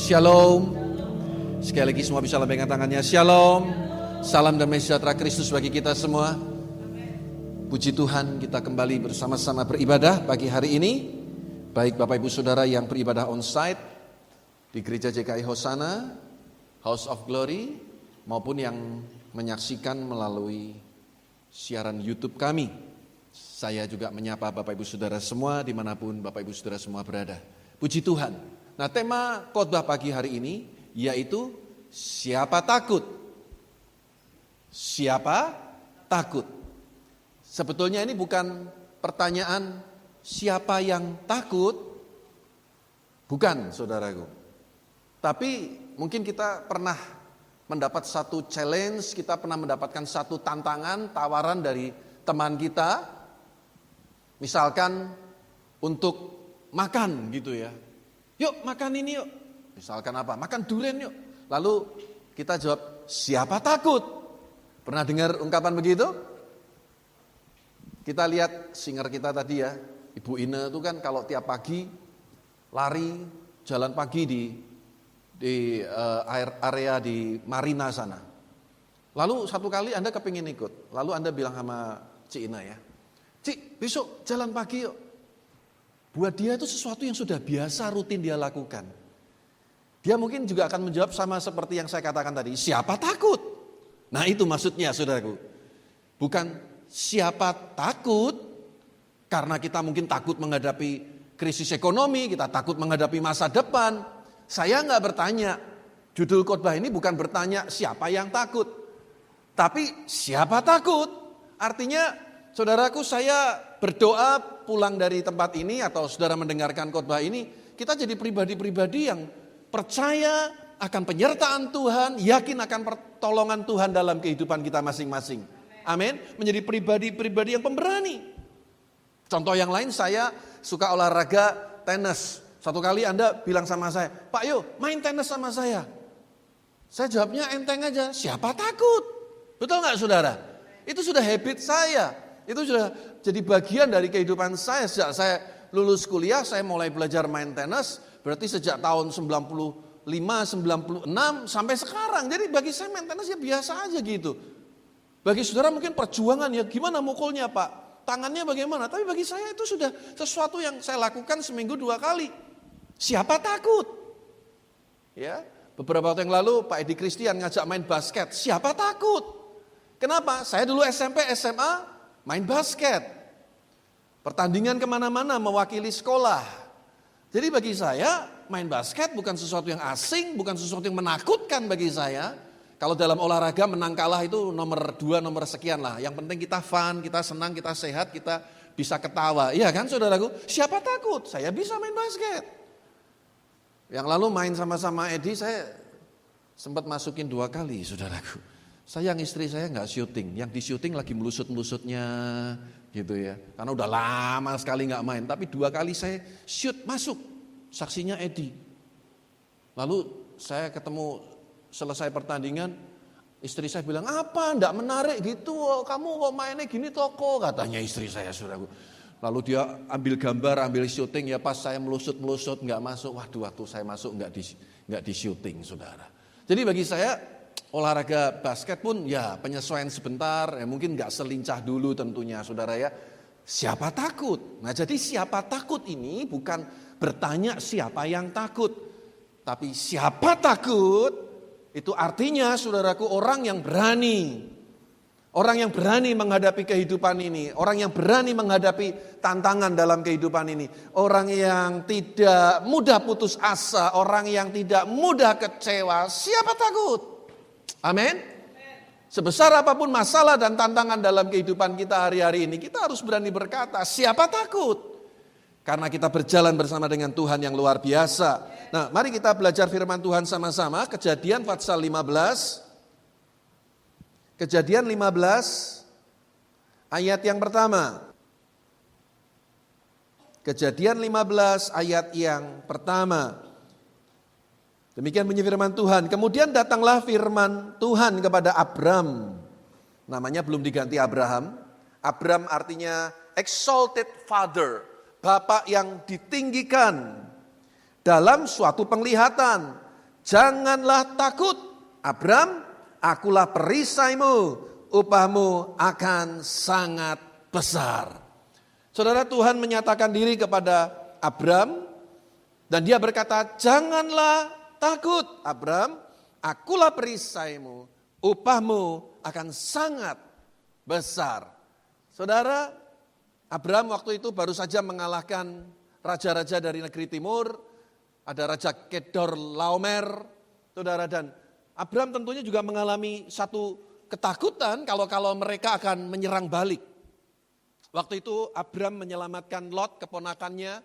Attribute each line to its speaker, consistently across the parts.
Speaker 1: Shalom. Sekali lagi semua bisa lambaikan tangannya. Shalom. Salam damai sejahtera Kristus bagi kita semua. Puji Tuhan, kita kembali bersama-sama beribadah pagi hari ini. Baik Bapak Ibu Saudara yang beribadah on-site di Gereja JKI Hosana, House of Glory, maupun yang menyaksikan melalui siaran YouTube kami. Saya juga menyapa Bapak Ibu Saudara semua dimanapun Bapak Ibu Saudara semua berada. Puji Tuhan. Nah, tema khotbah pagi hari ini yaitu siapa takut? Siapa takut? Sebetulnya ini bukan pertanyaan siapa yang takut, bukan saudaraku. Tapi mungkin kita pernah mendapat satu challenge, kita pernah mendapatkan satu tantangan, tawaran dari teman kita. Misalkan untuk makan gitu ya. Yuk makan ini yuk. Misalkan apa? Makan durian yuk. Lalu kita jawab, siapa takut? Pernah dengar ungkapan begitu? Kita lihat singer kita tadi ya, Ibu Ine itu kan kalau tiap pagi lari jalan pagi di area di Marina sana. Lalu satu kali Anda kepingin ikut. Lalu Anda bilang sama Cik Ine ya, Cik besok jalan pagi yuk. Buat dia itu sesuatu yang sudah biasa rutin dia lakukan. Dia mungkin juga akan menjawab sama seperti yang saya katakan tadi, siapa takut? Nah itu maksudnya saudaraku. Bukan siapa takut karena kita mungkin takut menghadapi krisis ekonomi, kita takut menghadapi masa depan. Saya enggak bertanya, judul khotbah ini bukan bertanya siapa yang takut. Tapi siapa takut? Artinya saudaraku, saya berdoa pulang dari tempat ini atau saudara mendengarkan khotbah ini, kita jadi pribadi-pribadi yang percaya akan penyertaan Tuhan, yakin akan pertolongan Tuhan dalam kehidupan kita masing-masing. Amin. Menjadi pribadi-pribadi yang pemberani. Contoh yang lain, saya suka olahraga tenis. Satu kali Anda bilang sama saya, Pak yuk main tenis sama saya. Saya jawabnya enteng aja, siapa takut? Betul gak saudara? Itu sudah habit saya. Itu sudah jadi bagian dari kehidupan saya. Sejak saya lulus kuliah, saya mulai belajar main tenis. Berarti sejak tahun 95, 96 sampai sekarang. Jadi bagi saya main tenis ya biasa aja gitu. Bagi saudara mungkin perjuangan ya gimana mukulnya Pak? Tangannya bagaimana? Tapi bagi saya itu sudah sesuatu yang saya lakukan seminggu 2 kali. Siapa takut? Ya, beberapa waktu yang lalu Pak Edi Christian ngajak main basket. Siapa takut? Kenapa? Saya dulu SMP, SMA main basket. Pertandingan kemana-mana mewakili sekolah. Jadi bagi saya main basket bukan sesuatu yang asing, bukan sesuatu yang menakutkan bagi saya. Kalau dalam olahraga menang kalah itu nomor 2, nomor sekian lah. Yang penting kita fun, kita senang, kita sehat, kita bisa ketawa. Iya kan saudaraku? Siapa takut? Saya bisa main basket. Yang lalu main sama-sama Edi saya sempat masukin 2 kali saudaraku. Sayang istri saya nggak syuting, yang di syuting lagi melusut-melusutnya gitu ya. Karena udah lama sekali nggak main, tapi 2 kali saya shoot masuk, saksinya Edi. Lalu saya ketemu selesai pertandingan, istri saya bilang apa, nggak menarik gitu, kamu kok mainnya gini toko, katanya istri saya saudaraku. Lalu dia ambil gambar, ambil syuting ya pas saya melusut-melusut nggak masuk, waduh waktu saya masuk nggak di syuting saudara. Jadi bagi saya olahraga basket pun ya penyesuaian sebentar, ya mungkin gak selincah dulu tentunya saudara ya. Siapa takut? Nah jadi siapa takut ini bukan bertanya siapa yang takut. Tapi siapa takut itu artinya saudaraku orang yang berani. Orang yang berani menghadapi kehidupan ini. Orang yang berani menghadapi tantangan dalam kehidupan ini. Orang yang tidak mudah putus asa. Orang yang tidak mudah kecewa. Siapa takut? Amin. Sebesar apapun masalah dan tantangan dalam kehidupan kita hari-hari ini, kita harus berani berkata, siapa takut? Karena kita berjalan bersama dengan Tuhan yang luar biasa. Nah, mari kita belajar firman Tuhan sama-sama. Kejadian pasal 15. Kejadian 15 ayat yang pertama. Kejadian 15 ayat yang pertama. Demikian bunyi firman Tuhan. Kemudian datanglah firman Tuhan kepada Abram. Namanya belum diganti Abraham. Abram artinya exalted father. Bapak yang ditinggikan dalam suatu penglihatan. Janganlah takut, Abram, akulah perisaimu, upahmu akan sangat besar. Saudara, Tuhan menyatakan diri kepada Abram dan dia berkata, janganlah takut, Abram, akulah perisaimu, upahmu akan sangat besar. Saudara, Abram waktu itu baru saja mengalahkan raja-raja dari negeri timur, ada Raja Kedor Laomer, saudara, dan Abram tentunya juga mengalami satu ketakutan kalau mereka akan menyerang balik. Waktu itu Abram menyelamatkan Lot, keponakannya,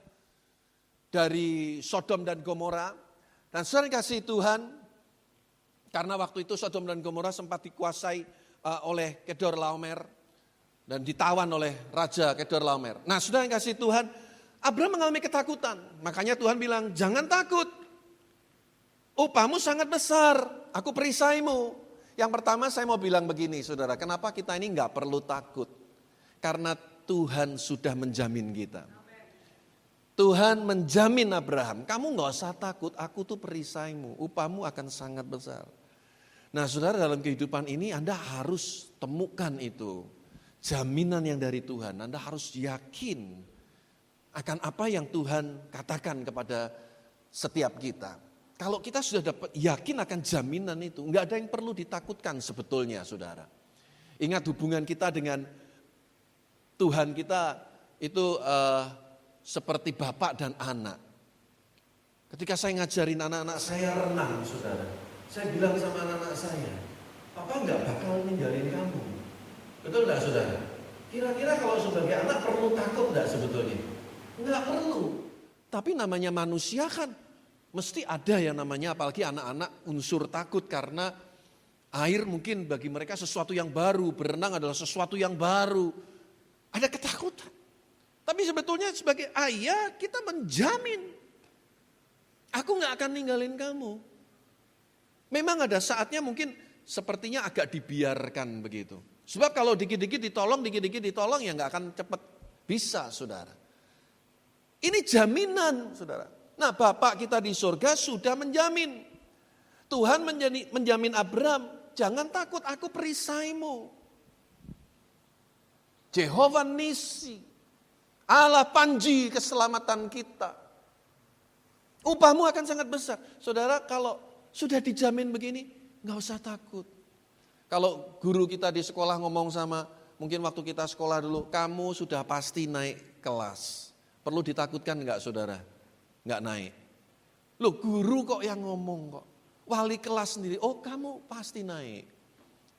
Speaker 1: dari Sodom dan Gomora. Dan saudara kasih Tuhan, karena waktu itu Sodom dan Gomora sempat dikuasai oleh Kedor Laomer dan ditawan oleh Raja Kedor Laomer. Nah, saudara yang kasih Tuhan, Abram mengalami ketakutan. Makanya Tuhan bilang, jangan takut. Upahmu sangat besar, aku perisaimu. Yang pertama saya mau bilang begini, saudara, kenapa kita ini enggak perlu takut? Karena Tuhan sudah menjamin kita. Tuhan menjamin Abraham, kamu enggak usah takut, aku tuh perisaimu, upahmu akan sangat besar. Nah, saudara, dalam kehidupan ini Anda harus temukan itu. Jaminan yang dari Tuhan, Anda harus yakin akan apa yang Tuhan katakan kepada setiap kita. Kalau kita sudah dapat yakin akan jaminan itu, enggak ada yang perlu ditakutkan sebetulnya, saudara. Ingat hubungan kita dengan Tuhan kita itu seperti bapak dan anak. Ketika saya ngajarin anak-anak saya renang, saudara, saya bilang sama anak-anak saya, Papa enggak bakal ninggalin kamu. Betul enggak, saudara? Kira-kira kalau sebagai anak perlu takut enggak sebetulnya? Enggak perlu. Tapi namanya manusia kan mesti ada yang namanya, apalagi anak-anak, unsur takut karena air mungkin bagi mereka sesuatu yang baru, berenang adalah sesuatu yang baru. Ada ketakutan. Tapi sebetulnya sebagai ayah kita menjamin, aku gak akan ninggalin kamu. Memang ada saatnya mungkin sepertinya agak dibiarkan begitu. Sebab kalau dikit-dikit ditolong ya gak akan cepat bisa, saudara. Ini jaminan, saudara. Nah, Bapak kita di surga sudah menjamin. Tuhan menjamin Abram, jangan takut, aku perisaimu. Jehovah Nisi, Allah Panji keselamatan kita. Upahmu akan sangat besar. Saudara, kalau sudah dijamin begini, gak usah takut. Kalau guru kita di sekolah ngomong sama, mungkin waktu kita sekolah dulu, kamu sudah pasti naik kelas. Perlu ditakutkan gak, saudara? Gak naik. Loh, guru kok yang ngomong kok. Wali kelas sendiri, oh kamu pasti naik.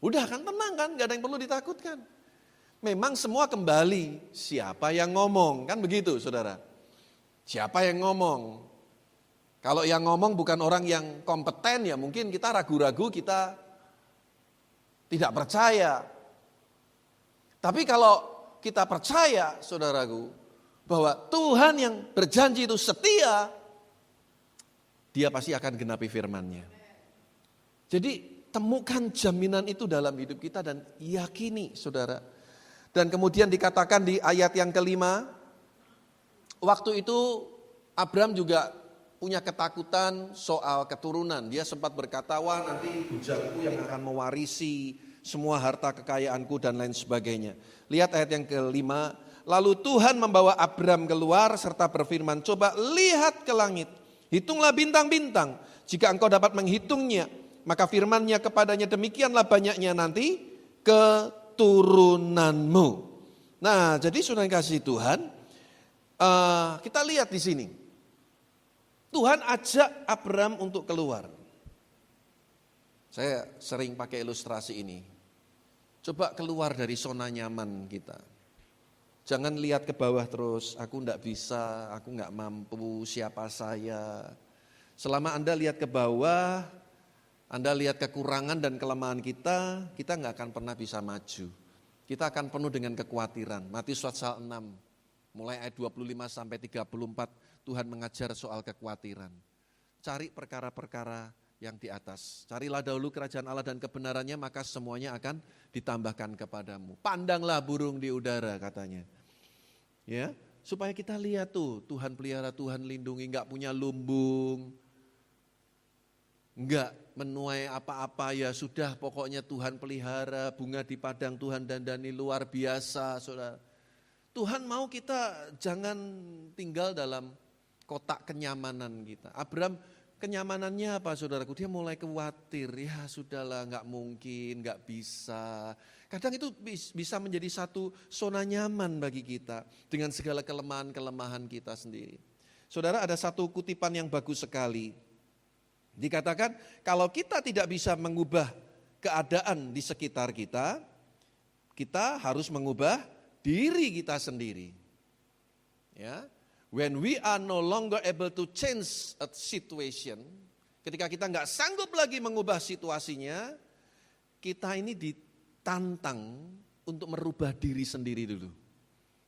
Speaker 1: Udah kan, tenang kan, gak ada yang perlu ditakutkan. Memang semua kembali, siapa yang ngomong, kan begitu, saudara. Siapa yang ngomong. Kalau yang ngomong bukan orang yang kompeten, ya mungkin kita ragu-ragu, kita tidak percaya. Tapi kalau kita percaya, saudaraku, bahwa Tuhan yang berjanji itu setia, Dia pasti akan genapi firman-Nya. Jadi temukan jaminan itu dalam hidup kita dan yakini, saudara. Dan kemudian dikatakan di ayat yang kelima, waktu itu Abram juga punya ketakutan soal keturunan. Dia sempat berkata, wah nanti bujangku yang akan mewarisi semua harta kekayaanku dan lain sebagainya. Lihat ayat yang kelima. Lalu Tuhan membawa Abram keluar serta berfirman, coba lihat ke langit, hitunglah bintang-bintang. Jika engkau dapat menghitungnya, maka firman-Nya kepadanya, demikianlah banyaknya nanti keturunanmu. Nah, jadi saudara yang kasih Tuhan, kita lihat di sini. Tuhan ajak Abram untuk keluar. Saya sering pakai ilustrasi ini. Coba keluar dari zona nyaman kita. Jangan lihat ke bawah terus, aku enggak bisa, aku enggak mampu, siapa saya. Selama Anda lihat ke bawah, Anda lihat kekurangan dan kelemahan kita enggak akan pernah bisa maju. Kita akan penuh dengan kekhawatiran. Matius pasal 6, mulai ayat 25 sampai 34, Tuhan mengajar soal kekhawatiran. Cari perkara-perkara yang di atas. Carilah dahulu kerajaan Allah dan kebenarannya, maka semuanya akan ditambahkan kepadamu. Pandanglah burung di udara, katanya. Ya, supaya kita lihat tuh, Tuhan pelihara, Tuhan lindungi, enggak punya lumbung. enggak menuai apa-apa, ya sudah pokoknya Tuhan pelihara, bunga di padang Tuhan dandani luar biasa, saudara. Tuhan mau kita jangan tinggal dalam kotak kenyamanan kita. Abraham kenyamanannya apa saudaraku? Dia mulai khawatir, ya sudahlah nggak mungkin, nggak bisa. Kadang itu bisa menjadi satu zona nyaman bagi kita dengan segala kelemahan-kelemahan kita sendiri. Saudara, ada satu kutipan yang bagus sekali. Dikatakan kalau kita tidak bisa mengubah keadaan di sekitar kita, kita harus mengubah diri kita sendiri. Ya, when we are no longer able to change a situation, ketika kita nggak sanggup lagi mengubah situasinya, kita ini ditantang untuk merubah diri sendiri dulu.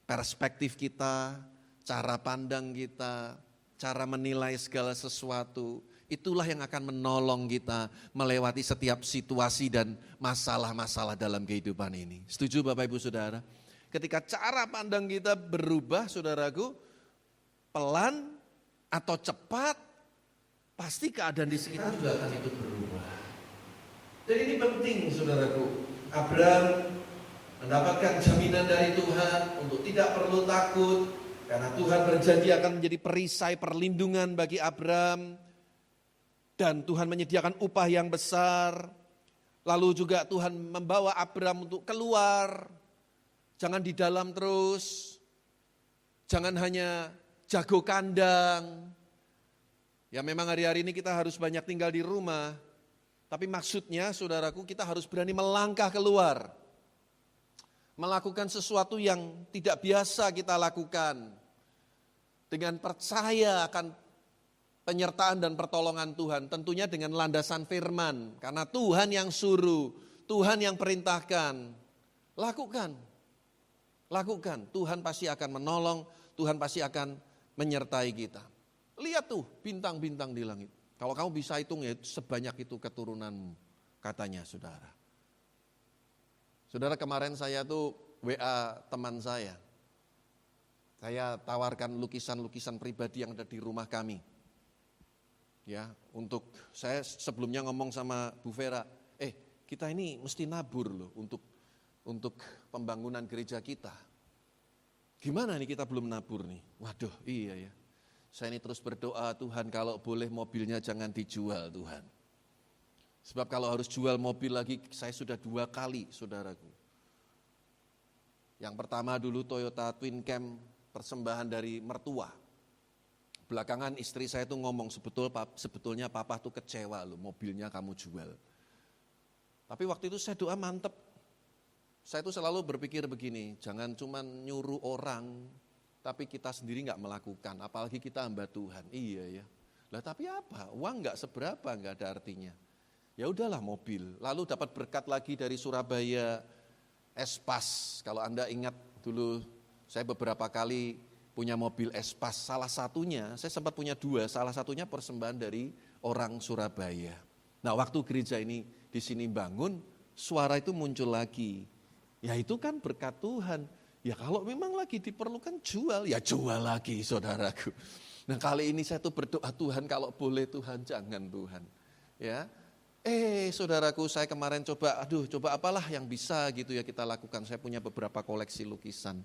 Speaker 1: Perspektif kita, cara pandang kita, cara menilai segala sesuatu, itulah yang akan menolong kita melewati setiap situasi dan masalah-masalah dalam kehidupan ini. Setuju Bapak Ibu Saudara? Ketika cara pandang kita berubah, saudaraku, pelan atau cepat, pasti keadaan di sekitar juga akan ikut berubah. Jadi ini penting saudaraku. Abraham mendapatkan jaminan dari Tuhan untuk tidak perlu takut, karena Tuhan berjanji akan menjadi perisai perlindungan bagi Abraham. Dan Tuhan menyediakan upah yang besar. Lalu juga Tuhan membawa Abraham untuk keluar. Jangan di dalam terus. Jangan hanya jago kandang. Ya memang hari-hari ini kita harus banyak tinggal di rumah. Tapi maksudnya saudaraku, kita harus berani melangkah keluar. Melakukan sesuatu yang tidak biasa kita lakukan. Dengan percaya akan penyertaan dan pertolongan Tuhan, tentunya dengan landasan firman, karena Tuhan yang suruh, Tuhan yang perintahkan. Lakukan, Tuhan pasti akan menolong, Tuhan pasti akan menyertai kita. Lihat tuh bintang-bintang di langit, kalau kamu bisa hitung ya sebanyak itu keturunanmu, katanya saudara. Saudara, kemarin saya tuh WA teman saya tawarkan lukisan-lukisan pribadi yang ada di rumah kami. Ya, untuk saya sebelumnya ngomong sama Bu Vera, kita ini mesti nabur loh untuk pembangunan gereja kita. Gimana nih kita belum nabur nih? Waduh, iya ya. Saya ini terus berdoa, Tuhan kalau boleh mobilnya jangan dijual Tuhan. Sebab kalau harus jual mobil lagi, saya sudah 2 kali saudaraku. Yang pertama dulu Toyota Twin Cam, persembahan dari mertua. Belakangan istri saya tuh ngomong, sebetulnya papa tuh kecewa loh, mobilnya kamu jual. Tapi waktu itu saya doa mantep. Saya tuh selalu berpikir begini, jangan cuma nyuruh orang, tapi kita sendiri gak melakukan, apalagi kita hamba Tuhan. Iya ya, lah tapi apa, uang gak seberapa, gak ada artinya. Ya udahlah mobil, lalu dapat berkat lagi dari Surabaya, Espas. Kalau Anda ingat dulu, saya beberapa kali punya mobil Espas, salah satunya, saya sempat punya 2, salah satunya persembahan dari orang Surabaya. Nah waktu gereja ini di sini bangun, suara itu muncul lagi. Ya itu kan berkat Tuhan. Ya kalau memang lagi diperlukan jual, ya jual lagi saudaraku. Nah kali ini saya tuh berdoa, Tuhan kalau boleh Tuhan, jangan Tuhan. Ya, saudaraku, saya kemarin coba apalah yang bisa gitu ya kita lakukan. Saya punya beberapa koleksi lukisan.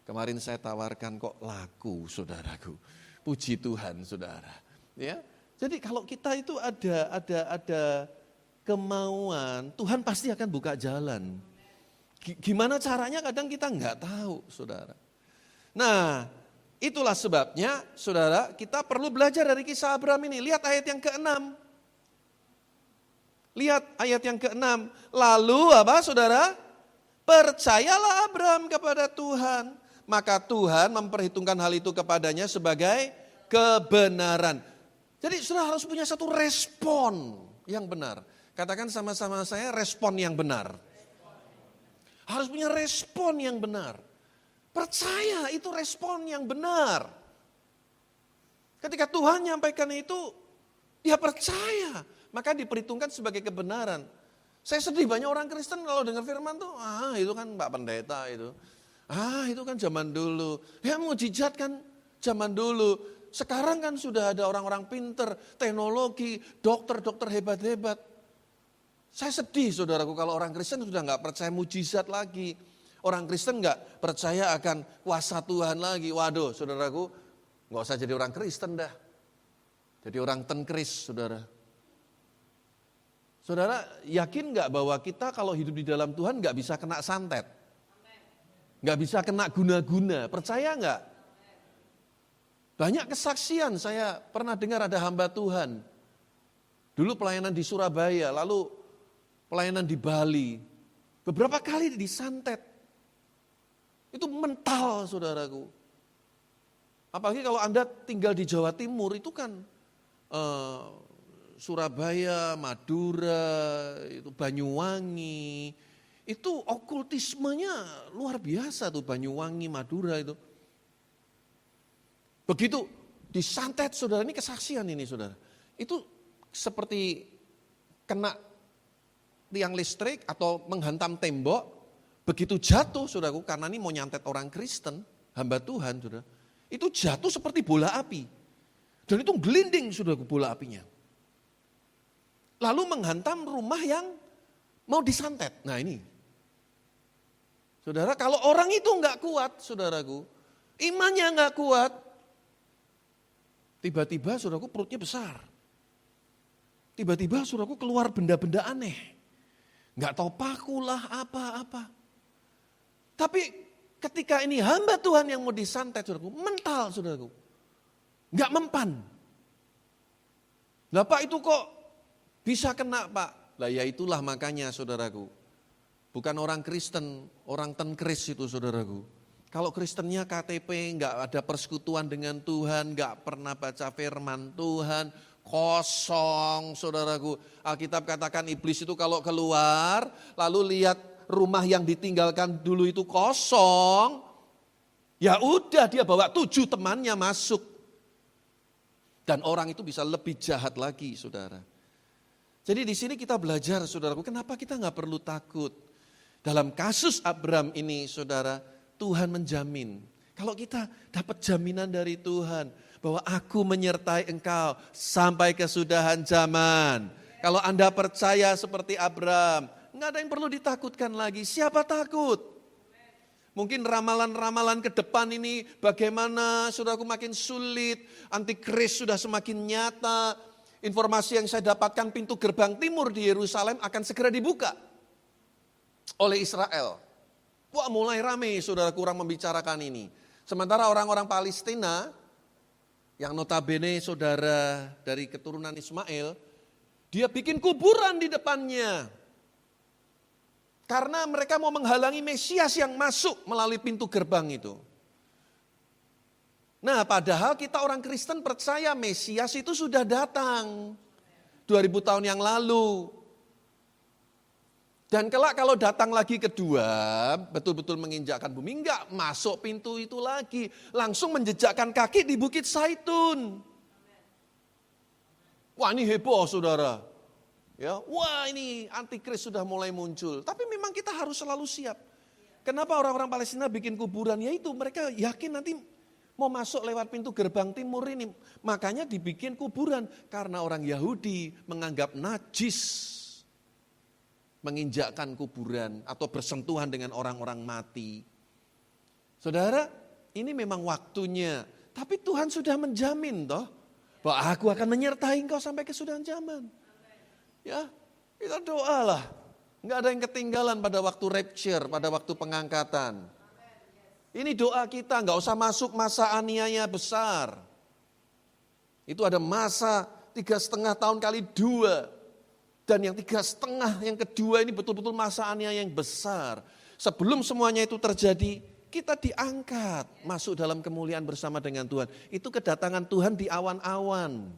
Speaker 1: Kemarin saya tawarkan kok laku saudaraku. Puji Tuhan saudara. Ya. Jadi kalau kita itu ada kemauan, Tuhan pasti akan buka jalan. Gimana caranya kadang kita nggak tahu saudara. Nah itulah sebabnya saudara, kita perlu belajar dari kisah Abraham ini. Lihat ayat yang ke-6. Lihat ayat yang ke-6. Lalu apa saudara? Percayalah Abraham kepada Tuhan. Maka Tuhan memperhitungkan hal itu kepadanya sebagai kebenaran. Jadi saudara harus punya satu respon yang benar. Katakan sama-sama saya, respon yang benar. Harus punya respon yang benar. Percaya itu respon yang benar. Ketika Tuhan nyampaikan itu, dia percaya. Maka diperhitungkan sebagai kebenaran. Saya sedih banyak orang Kristen kalau dengar firman tuh, itu kan Pak Pendeta itu. Itu kan zaman dulu. Ya mujizat kan zaman dulu. Sekarang kan sudah ada orang-orang pinter, teknologi, dokter-dokter hebat-hebat. Saya sedih saudaraku kalau orang Kristen sudah nggak percaya mujizat lagi. Orang Kristen nggak percaya akan kuasa Tuhan lagi. Waduh saudaraku, nggak usah jadi orang Kristen dah. Jadi orang tenkris saudara. Saudara yakin nggak bahwa kita kalau hidup di dalam Tuhan nggak bisa kena santet? Nggak bisa kena guna-guna, percaya nggak? Banyak kesaksian, saya pernah dengar ada hamba Tuhan. Dulu pelayanan di Surabaya, lalu pelayanan di Bali. Beberapa kali disantet. Itu mental saudaraku. Apalagi kalau Anda tinggal di Jawa Timur, itu kan Surabaya, Madura, itu Banyuwangi. Itu okultismenya luar biasa tuh Banyuwangi, Madura itu. Begitu disantet saudara, ini kesaksian ini saudara. Itu seperti kena tiang listrik atau menghantam tembok. Begitu jatuh saudaraku, karena ini mau nyantet orang Kristen, hamba Tuhan saudara. Itu jatuh seperti bola api. Dan itu gelinding saudaraku bola apinya. Lalu menghantam rumah yang mau disantet. Nah ini. Saudara, kalau orang itu enggak kuat saudaraku, imannya enggak kuat, tiba-tiba saudaraku perutnya besar. Tiba-tiba saudaraku keluar benda-benda aneh. Enggak tahu pakulah apa-apa. Tapi ketika ini hamba Tuhan yang mau disantet saudaraku, mental saudaraku. Enggak mempan. Lah Pak itu kok bisa kena Pak? Lah ya itulah makanya saudaraku. Bukan orang Kristen, orang tenkris itu saudaraku. Kalau Kristennya KTP, enggak ada persekutuan dengan Tuhan, enggak pernah baca firman Tuhan, kosong saudaraku. Alkitab katakan iblis itu kalau keluar, lalu lihat rumah yang ditinggalkan dulu itu kosong, ya udah dia bawa 7 temannya masuk. Dan orang itu bisa lebih jahat lagi saudara. Jadi di sini kita belajar saudaraku, kenapa kita nggak perlu takut. Dalam kasus Abraham ini saudara, Tuhan menjamin. Kalau kita dapat jaminan dari Tuhan, bahwa aku menyertai engkau sampai kesudahan zaman. Kalau Anda percaya seperti Abraham, nggak ada yang perlu ditakutkan lagi. Siapa takut? Mungkin ramalan-ramalan ke depan ini bagaimana saudaraku makin sulit, antikris sudah semakin nyata. Informasi yang saya dapatkan pintu gerbang timur di Yerusalem akan segera dibuka oleh Israel. Wah mulai ramai saudara kurang membicarakan ini. Sementara orang-orang Palestina yang notabene saudara dari keturunan Ismail, dia bikin kuburan di depannya. Karena mereka mau menghalangi Mesias yang masuk melalui pintu gerbang itu. Nah padahal kita orang Kristen percaya Mesias itu sudah datang 2000 tahun yang lalu. Dan kelak kalau datang lagi kedua, betul-betul menginjakkan bumi, enggak masuk pintu itu lagi. Langsung menjejakkan kaki di Bukit Zaitun. Wah ini heboh saudara. Ya, wah ini antikris sudah mulai muncul. Tapi memang kita harus selalu siap. Kenapa orang-orang Palestina bikin kuburan? Yaitu mereka yakin nanti mau masuk lewat pintu gerbang timur ini. Makanya dibikin kuburan. Karena orang Yahudi menganggap najis menginjakkan kuburan atau bersentuhan dengan orang-orang mati. Saudara, ini memang waktunya. Tapi Tuhan sudah menjamin toh, bahwa aku akan menyertai engkau sampai kesudahan zaman. Ya, kita doalah. Enggak ada yang ketinggalan pada waktu rapture, pada waktu pengangkatan. Ini doa kita, enggak usah masuk masa aniaya besar. Itu ada masa 3,5 tahun kali 2. Dan yang 3,5 yang kedua ini betul-betul masa aniaya yang besar. Sebelum semuanya itu terjadi, kita diangkat masuk dalam kemuliaan bersama dengan Tuhan. Itu kedatangan Tuhan di awan-awan.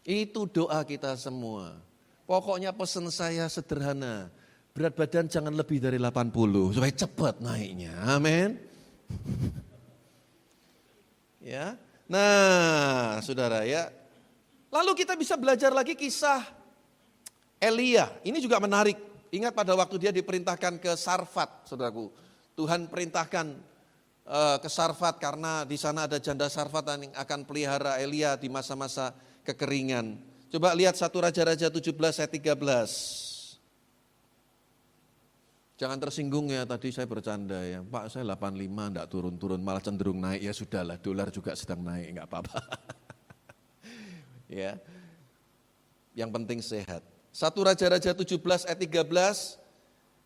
Speaker 1: Itu doa kita semua. Pokoknya pesan saya sederhana. Berat badan jangan lebih dari 80 supaya cepat naiknya. Amin. Ya. Nah, saudara ya. Lalu kita bisa belajar lagi kisah Elia. Ini juga menarik. Ingat pada waktu dia diperintahkan ke Sarfat, saudaraku. Tuhan perintahkan ke Sarfat karena di sana ada janda Sarfat yang akan pelihara Elia di masa-masa kekeringan. Coba lihat 1 Raja-Raja 17 ayat 13. Jangan tersinggung ya, tadi saya bercanda ya, Pak saya 85 enggak turun-turun, malah cenderung naik, ya sudahlah, dolar juga sedang naik, enggak apa-apa. Ya, yang penting sehat. 1 Raja-Raja 17 ayat 13,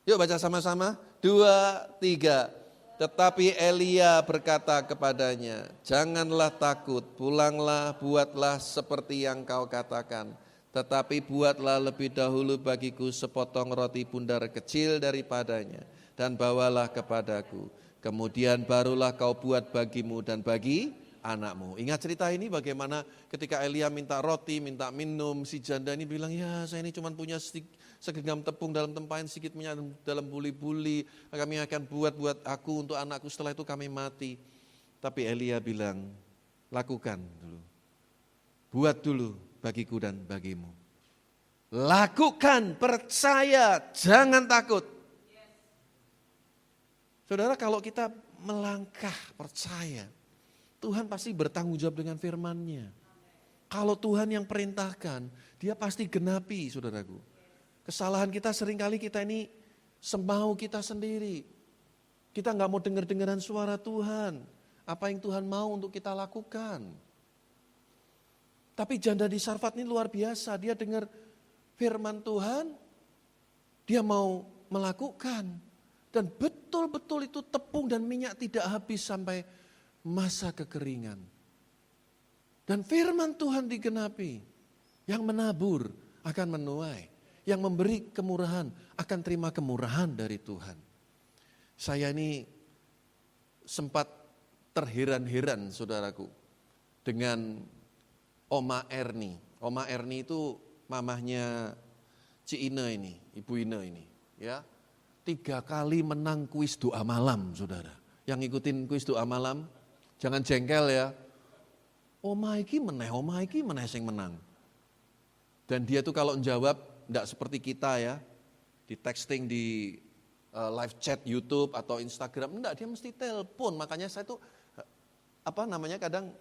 Speaker 1: yuk baca sama-sama, 2, 3. Tetapi Elia berkata kepadanya, janganlah takut, pulanglah, buatlah seperti yang kau katakan. Tetapi buatlah lebih dahulu bagiku sepotong roti bundar kecil daripadanya, dan bawalah kepadaku. Kemudian barulah kau buat bagimu dan bagi anakmu. Ingat cerita ini bagaimana ketika Elia minta roti, minta minum, si janda ini bilang, ya saya ini cuma punya segenggam tepung dalam tempayan, sedikit minyak dalam buli-buli, kami akan buat aku untuk anakku, setelah itu kami mati. Tapi Elia bilang, lakukan dulu, buat dulu bagiku dan bagimu. Lakukan, percaya, jangan takut. Saudara, kalau kita melangkah percaya, Tuhan pasti bertanggung jawab dengan firman-Nya. Kalau Tuhan yang perintahkan, Dia pasti genapi, saudaraku. Kesalahan kita seringkali kita ini semau kita sendiri. Kita nggak mau dengar-dengaran suara Tuhan. Apa yang Tuhan mau untuk kita lakukan. Tapi janda di Sarfat ini luar biasa, dia dengar firman Tuhan, dia mau melakukan. Dan betul-betul itu tepung dan minyak tidak habis sampai masa kekeringan. Dan firman Tuhan digenapi, yang menabur akan menuai, yang memberi kemurahan akan terima kemurahan dari Tuhan. Saya ini sempat terheran-heran saudaraku dengan Oma Erni. Oma Erni itu mamahnya Ci Ine ini, Ibu Ine ini. Ya, 3 kali menang kuis doa malam, saudara. Yang ngikutin kuis doa malam, jangan jengkel ya. Oma iki meneh sing menang. Dan dia tuh kalau jawab, enggak seperti kita ya, di texting di live chat YouTube atau Instagram, enggak, dia mesti telepon. Makanya saya tuh kadang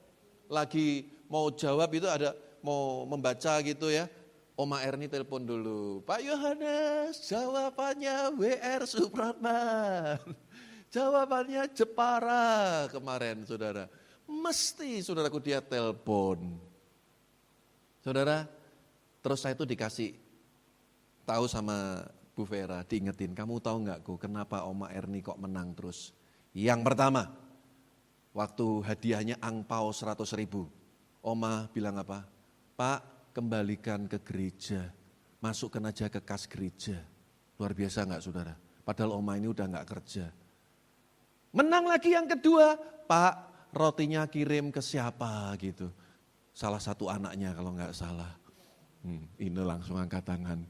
Speaker 1: lagi mau jawab itu ada mau membaca gitu ya. Oma Erni telepon dulu. Pak Yohanes, jawabannya WR Supratman. Jawabannya Jepara kemarin, saudara. Mesti saudaraku dia telepon. Saudara, terus saya itu dikasih tahu sama Bu Vera, diingetin, kamu tahu nggak kenapa Oma Erni kok menang terus? Yang pertama, waktu hadiahnya angpau 100.000. Oma bilang apa? Pak, kembalikan ke gereja. Masukkan aja ke kas gereja. Luar biasa enggak saudara? Padahal Oma ini udah enggak kerja. Menang lagi yang kedua. Pak, rotinya kirim ke siapa gitu. Salah satu anaknya kalau enggak salah. Ini langsung angkat tangan.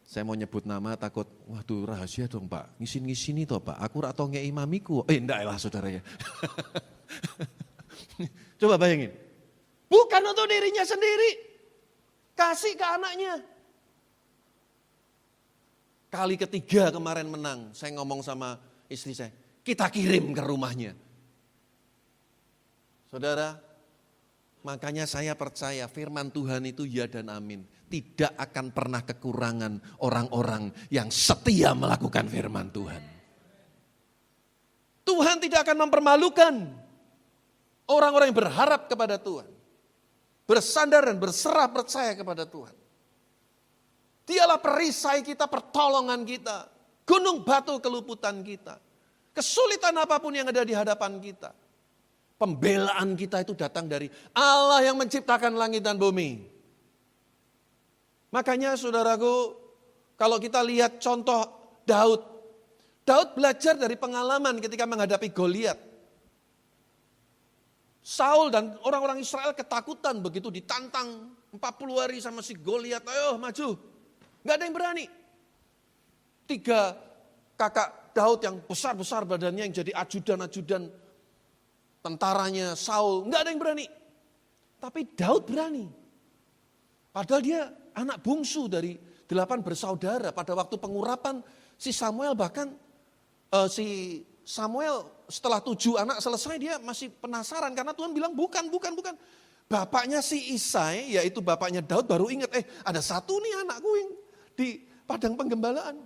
Speaker 1: Saya mau nyebut nama takut, waduh rahasia dong Pak. Ngisin-ngisin itu Pak, aku atau ngei mamiku. Enggak lah saudara ya. Coba bayangin. Bukan untuk dirinya sendiri. Kasih ke anaknya. Kali ketiga kemarin menang. Saya ngomong sama istri saya. Kita kirim ke rumahnya. Saudara, makanya saya percaya firman Tuhan itu ya dan amin. Tidak akan pernah kekurangan orang-orang yang setia melakukan firman Tuhan. Tuhan tidak akan mempermalukan orang-orang yang berharap kepada Tuhan. Bersandar dan berserah percaya kepada Tuhan. Dialah perisai kita, pertolongan kita. Gunung batu keluputan kita. Kesulitan apapun yang ada di hadapan kita. Pembelaan kita itu datang dari Allah yang menciptakan langit dan bumi. Makanya saudaraku, kalau kita lihat contoh Daud. Daud belajar dari pengalaman ketika menghadapi Goliat. Saul dan orang-orang Israel ketakutan begitu ditantang 40 hari sama si Goliat. Ayo maju. Gak ada yang berani. 3 kakak Daud yang besar-besar badannya yang jadi ajudan-ajudan tentaranya Saul. Gak ada yang berani. Tapi Daud berani. Padahal dia anak bungsu dari 8 bersaudara. Pada waktu pengurapan si Samuel bahkan si Samuel setelah 7 anak selesai dia masih penasaran karena Tuhan bilang bukan. Bapaknya si Isai, yaitu bapaknya Daud baru ingat, ada satu nih anakku yang di padang penggembalaan.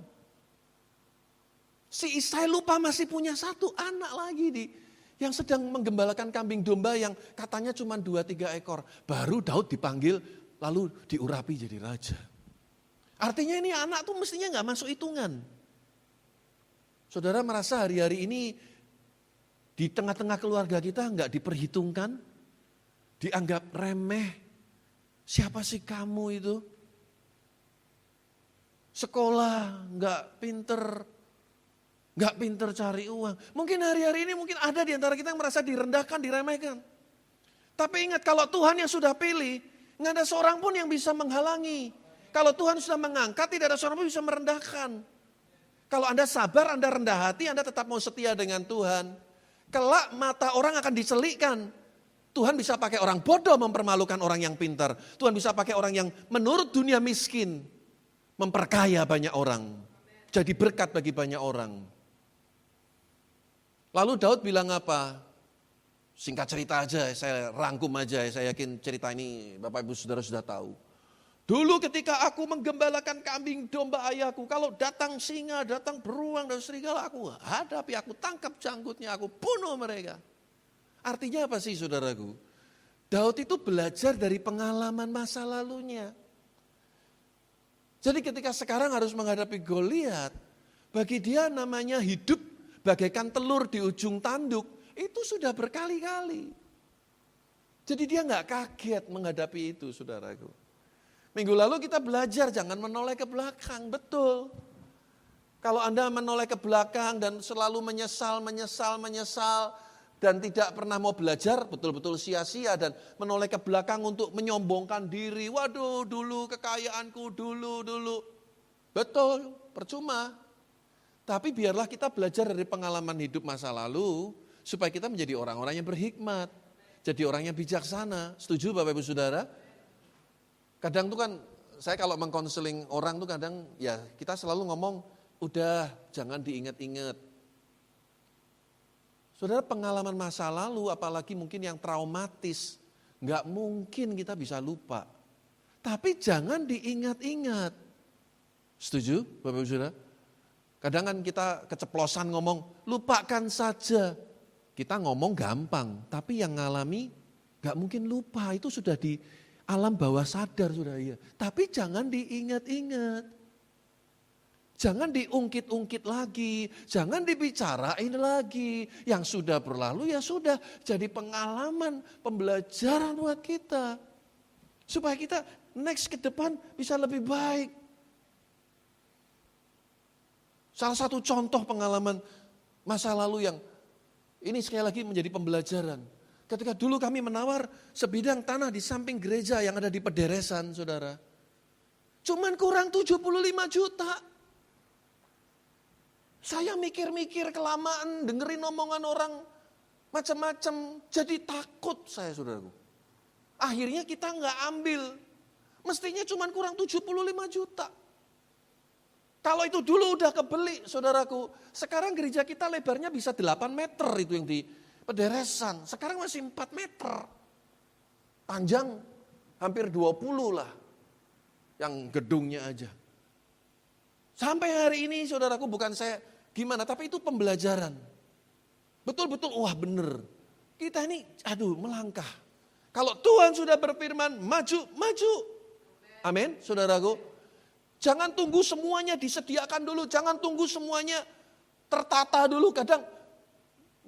Speaker 1: Si Isai lupa masih punya satu anak lagi yang sedang menggembalakan kambing domba yang katanya cuma 2-3 ekor. Baru Daud dipanggil lalu diurapi jadi raja. Artinya ini anak tuh mestinya gak masuk hitungan. Saudara merasa hari-hari ini di tengah-tengah keluarga kita gak diperhitungkan? Dianggap remeh. Siapa sih kamu itu? Sekolah gak pinter cari uang. Mungkin hari-hari ini mungkin ada di antara kita yang merasa direndahkan, diremehkan. Tapi ingat kalau Tuhan yang sudah pilih, gak ada seorang pun yang bisa menghalangi. Kalau Tuhan sudah mengangkat, tidak ada seorang pun bisa merendahkan. Kalau Anda sabar, Anda rendah hati, Anda tetap mau setia dengan Tuhan. Kelak mata orang akan dicelikkan. Tuhan bisa pakai orang bodoh mempermalukan orang yang pintar. Tuhan bisa pakai orang yang menurut dunia miskin, memperkaya banyak orang. Jadi berkat bagi banyak orang. Lalu Daud bilang apa? Singkat cerita aja, saya rangkum aja, saya yakin cerita ini Bapak Ibu Saudara sudah tahu. Dulu ketika aku menggembalakan kambing domba ayahku, kalau datang singa, datang beruang dan serigala, aku hadapi, aku tangkap janggutnya, aku bunuh mereka. Artinya apa sih saudaraku? Daud itu belajar dari pengalaman masa lalunya. Jadi ketika sekarang harus menghadapi Goliat, bagi dia namanya hidup bagaikan telur di ujung tanduk, itu sudah berkali-kali. Jadi dia nggak kaget menghadapi itu saudaraku. Minggu lalu kita belajar jangan menoleh ke belakang, betul. Kalau Anda menoleh ke belakang dan selalu menyesal, dan tidak pernah mau belajar, betul-betul sia-sia dan menoleh ke belakang untuk menyombongkan diri. Waduh, dulu kekayaanku, dulu. Betul, percuma. Tapi biarlah kita belajar dari pengalaman hidup masa lalu, supaya kita menjadi orang-orang yang berhikmat, jadi orang yang bijaksana. Setuju Bapak Ibu Saudara? Kadang tuh kan, saya kalau mengkonseling orang tuh kadang, ya kita selalu ngomong, udah jangan diingat-ingat. Saudara, pengalaman masa lalu apalagi mungkin yang traumatis, nggak mungkin kita bisa lupa. Tapi jangan diingat-ingat. Setuju Bapak Ibu Saudara? Kadang kan kita keceplosan ngomong, lupakan saja. Kita ngomong gampang, tapi yang ngalami nggak mungkin lupa. Itu sudah di alam bawah sadar sudah ya. Tapi jangan diingat-ingat. Jangan diungkit-ungkit lagi, jangan dibicarain lagi. Yang sudah berlalu ya sudah, jadi pengalaman, pembelajaran buat kita. Supaya kita next ke depan bisa lebih baik. Salah satu contoh pengalaman masa lalu yang ini sekali lagi menjadi pembelajaran. Ketika dulu kami menawar sebidang tanah di samping gereja yang ada di Pederesan, saudara. Cuman kurang 75 juta. Saya mikir-mikir kelamaan, dengerin omongan orang macam-macam, jadi takut saya saudaraku. Akhirnya kita nggak ambil, mestinya cuma kurang 75 juta. Kalau itu dulu udah kebeli saudaraku, sekarang gereja kita lebarnya bisa 8 meter itu yang di Pederesan, sekarang masih 4 meter. Panjang hampir 20 lah, yang gedungnya aja. Sampai hari ini saudaraku bukan saya gimana, tapi itu pembelajaran. Betul-betul wah bener. Kita ini melangkah. Kalau Tuhan sudah berfirman maju. Amin saudaraku. Jangan tunggu semuanya disediakan dulu. Jangan tunggu semuanya tertata dulu. Kadang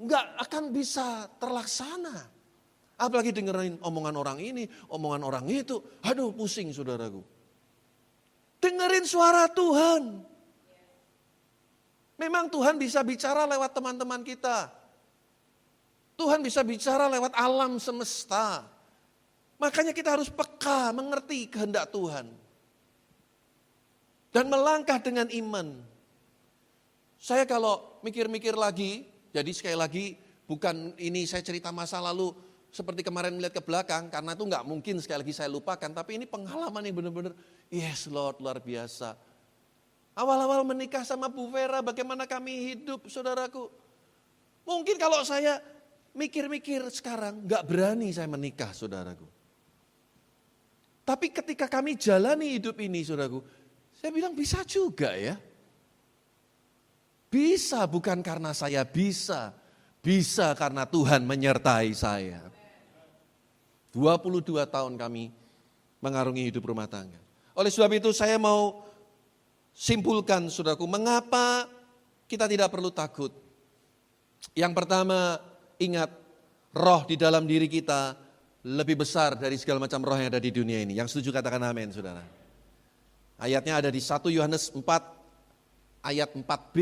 Speaker 1: nggak akan bisa terlaksana. Apalagi dengerin omongan orang ini, omongan orang itu. Pusing saudaraku. Dengerin suara Tuhan. Memang Tuhan bisa bicara lewat teman-teman kita. Tuhan bisa bicara lewat alam semesta. Makanya kita harus peka, mengerti kehendak Tuhan. Dan melangkah dengan iman. Saya kalau mikir-mikir lagi, jadi sekali lagi bukan ini saya cerita masa lalu seperti kemarin melihat ke belakang, karena itu nggak mungkin sekali lagi saya lupakan, tapi ini pengalaman yang benar-benar, yes Lord, luar biasa. Awal-awal menikah sama Bu Vera, bagaimana kami hidup saudaraku. Mungkin kalau saya mikir-mikir sekarang, gak berani saya menikah, saudaraku. Tapi ketika kami jalani hidup ini, saudaraku, saya bilang bisa juga ya. Bisa bukan karena saya bisa karena Tuhan menyertai saya. 22 tahun kami mengarungi hidup rumah tangga. Oleh sebab itu saya mau simpulkan, saudaraku, mengapa kita tidak perlu takut. Yang pertama, ingat, roh di dalam diri kita lebih besar dari segala macam roh yang ada di dunia ini. Yang setuju katakan amin, saudara. Ayatnya ada di 1 Yohanes 4 ayat 4b.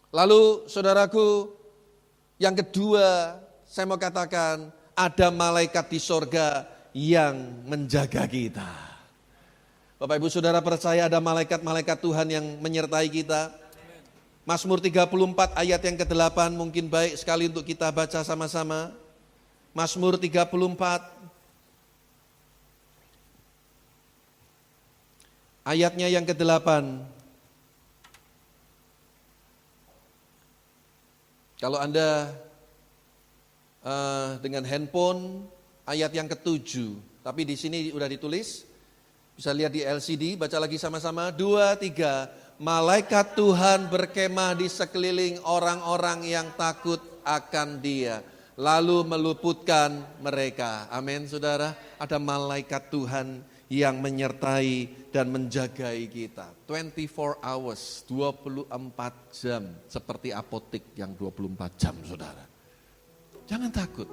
Speaker 1: Lalu saudaraku, yang kedua saya mau katakan ada malaikat di sorga yang menjaga kita. Bapak Ibu Saudara percaya ada malaikat-malaikat Tuhan yang menyertai kita? Mazmur 34 ayat yang ke-8 mungkin baik sekali untuk kita baca sama-sama. Mazmur 34 ayatnya yang ke-8. Kalau Anda dengan handphone ayat yang ke-7, tapi di sini udah ditulis, bisa lihat di LCD, baca lagi sama-sama, 2, 3. Malaikat Tuhan berkemah di sekeliling orang-orang yang takut akan Dia, lalu meluputkan mereka. Amin, saudara. Ada malaikat Tuhan yang menyertai dan menjagai kita. 24 hours, 24 jam, seperti apotik yang 24 jam, saudara. Jangan takut.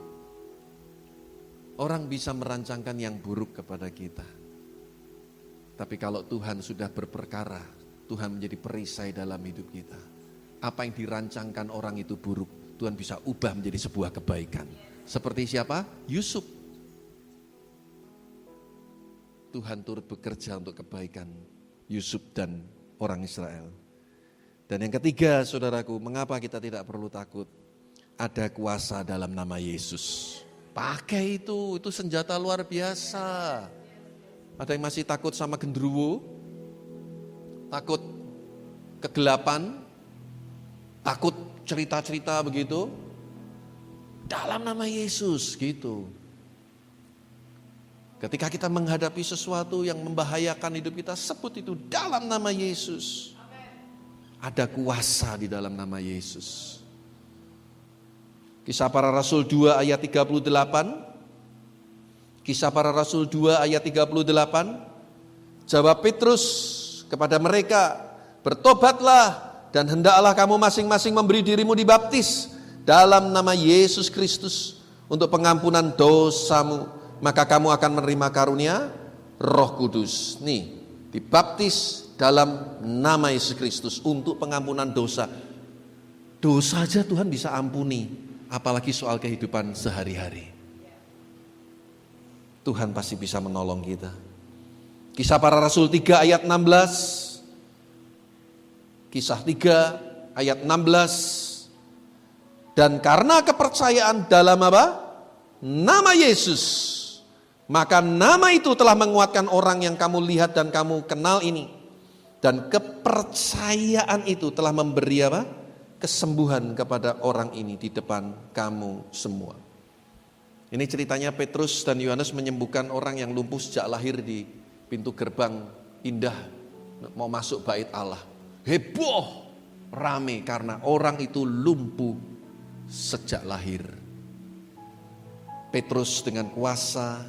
Speaker 1: Orang bisa merancangkan yang buruk kepada kita. Tapi kalau Tuhan sudah berperkara, Tuhan menjadi perisai dalam hidup kita. Apa yang dirancangkan orang itu buruk, Tuhan bisa ubah menjadi sebuah kebaikan. Seperti siapa? Yusuf. Tuhan turut bekerja untuk kebaikan Yusuf dan orang Israel. Dan yang ketiga, saudaraku, mengapa kita tidak perlu takut? Ada kuasa dalam nama Yesus. Pakai itu senjata luar biasa. Ada yang masih takut sama genderuwo? Takut kegelapan, takut cerita-cerita begitu. Dalam nama Yesus gitu. Ketika kita menghadapi sesuatu yang membahayakan hidup kita, sebut itu dalam nama Yesus. Ada kuasa di dalam nama Yesus. Kisah Para Rasul 2 ayat 38. Kisah Para Rasul 2 ayat 38. Jawab Petrus kepada mereka, bertobatlah dan hendaklah kamu masing-masing memberi dirimu dibaptis dalam nama Yesus Kristus untuk pengampunan dosamu, maka kamu akan menerima karunia Roh Kudus. Nih, dibaptis dalam nama Yesus Kristus untuk pengampunan dosa. Dosa aja Tuhan bisa ampuni, apalagi soal kehidupan sehari-hari. Tuhan pasti bisa menolong kita. Kisah Para Rasul 3 ayat 16. Kisah 3 ayat 16. Dan karena kepercayaan dalam apa? Nama Yesus, maka nama itu telah menguatkan orang yang kamu lihat dan kamu kenal ini. Dan kepercayaan itu telah memberi apa? Kesembuhan kepada orang ini di depan kamu semua. Ini ceritanya Petrus dan Yohanes menyembuhkan orang yang lumpuh sejak lahir di pintu gerbang indah mau masuk bait Allah. Heboh, rame karena orang itu lumpuh sejak lahir. Petrus dengan kuasa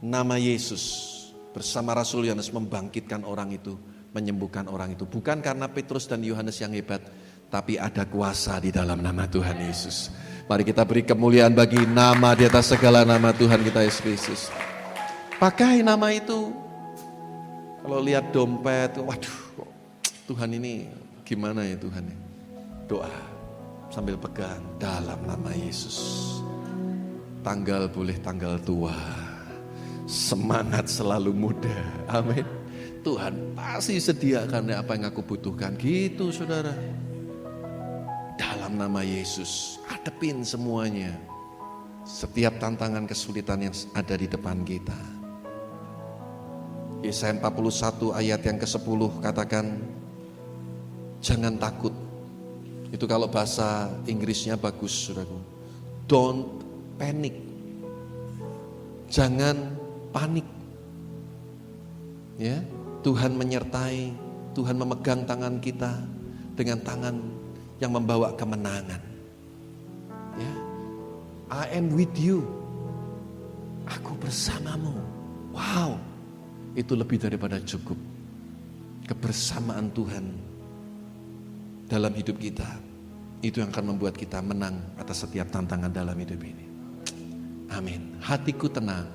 Speaker 1: nama Yesus bersama Rasul Yohanes membangkitkan orang itu, menyembuhkan orang itu. Bukan karena Petrus dan Yohanes yang hebat, tapi ada kuasa di dalam nama Tuhan Yesus. Mari kita beri kemuliaan bagi nama di atas segala nama Tuhan kita Yesus Kristus. Pakai nama itu. Kalau lihat dompet, waduh, Tuhan ini gimana ya Tuhan? Doa sambil pegang dalam nama Yesus. Tanggal boleh tanggal tua, semangat selalu muda. Amin. Tuhan pasti sediakan apa yang aku butuhkan. Gitu saudara. Dalam nama Yesus, hadepin semuanya. Setiap tantangan kesulitan yang ada di depan kita. Yesaya 41 ayat yang ke-10 katakan, jangan takut, Itu kalau bahasa Inggrisnya bagus, saudaraku. Don't panic. Jangan panik. Ya, Tuhan menyertai, Tuhan memegang tangan kita dengan tangan yang membawa kemenangan. Ya, I am with you. Aku bersamamu. Wow, itu lebih daripada cukup. Kebersamaan Tuhan dalam hidup kita, itu yang akan membuat kita menang atas setiap tantangan dalam hidup ini. Amin. Hatiku tenang,